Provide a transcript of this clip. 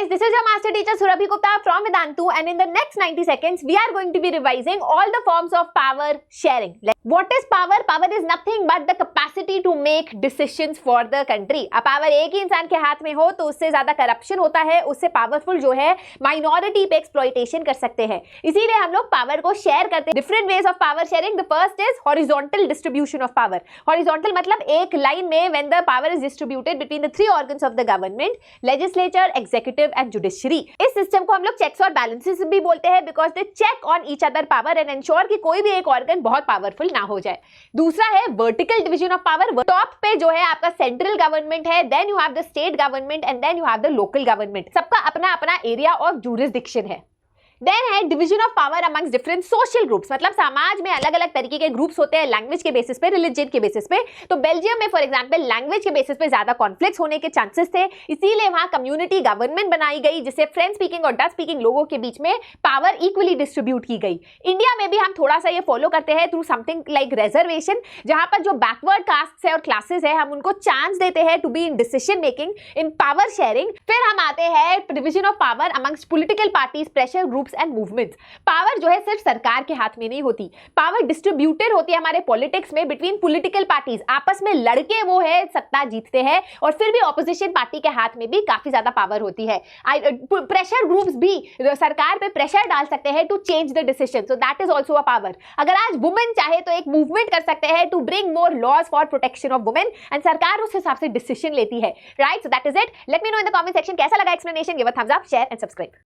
guys, this is your master teacher Surabhi Gupta from Vedantu, and in the next 90 seconds we are going to be revising all the forms of power sharing. What is power? Power is nothing but the capacity to make decisions for the country. अब power एक ही इंसान के हाथ में हो तो उससे ज्यादा करप्शन होता है, उससे पावरफुल जो है माइनॉरिटी पे एक्सप्लॉइटेशन कर सकते हैं, इसीलिए हम लोग पावर को शेयर करते हैं. Different ways of power sharing. The first is horizontal distribution of power. Horizontal मतलब एक लाइन में when the power is distributed between the three organs of the government, legislature, executive and judiciary. इस system को हम लोग checks और balances भी बोलते हैं because they check on each other power and ensure कि कोई भी एक ऑर्गन बहुत पावरफुल ना हो जाए. दूसरा है vertical division of power. Top पे जो है आपका सेंट्रल गवर्नमेंट है, then you have the state government and then you have the local government. सबका अपना अपना एरिया ऑफ ज्यूरिसडिक्शन है. देन है division of power amongst different social groups. मतलब समाज में अलग अलग तरीके के ग्रुप्स होते हैं, लैंग्वेज के बेसिस पे, रिलीजन के बेसिस पे. तो बेल्जियम में फॉर एग्जांपल लैंग्वेज के बेसिस पे ज्यादा कॉन्फ्लिक्ट्स होने के चांसेस थे, इसीलिए वहां कम्युनिटी गवर्नमेंट बनाई गई जिससे फ्रेंच स्पीकिंग और डच स्पीकिंग लोगों के बीच में पावर इक्वली डिस्ट्रीब्यूट की गई. इंडिया में भी हम थोड़ा सा ये फॉलो करते हैं थ्रू समथिंग लाइक रिजर्वेशन, जहां पर जो बैकवर्ड कास्ट है और क्लासेस है हम उनको चांस देते हैं to be in decision making, in power sharing. फिर हम आते हैं division of power amongst political parties, pressure groups and movements. Power जो है सिर्फ सरकार के हाथ में नहीं होती, पावर डिस्ट्रीब्यूटेड होती है हमारे पॉलिटिक्स में बिटवीन पॉलिटिकल पार्टीज. आपस में लड़के वो है सत्ता जीतते हैं और फिर भी ऑपोजिशन पार्टी के हाथ में भी काफी ज्यादा पावर होती है. प्रेशर ग्रुप्स भी सरकार पे प्रेशर डाल सकते हैं to change the decision, so that is also a power. अगर आज वुमेन चाहे तो एक मूवमेंट कर सकते हैं to bring more laws for protection of women and सरकार उस हिसाब से डिसीजन लेती है. Right, so that is it. Let me know in the comment section कैसा लगा explanation. Give a thumbs up, share and subscribe.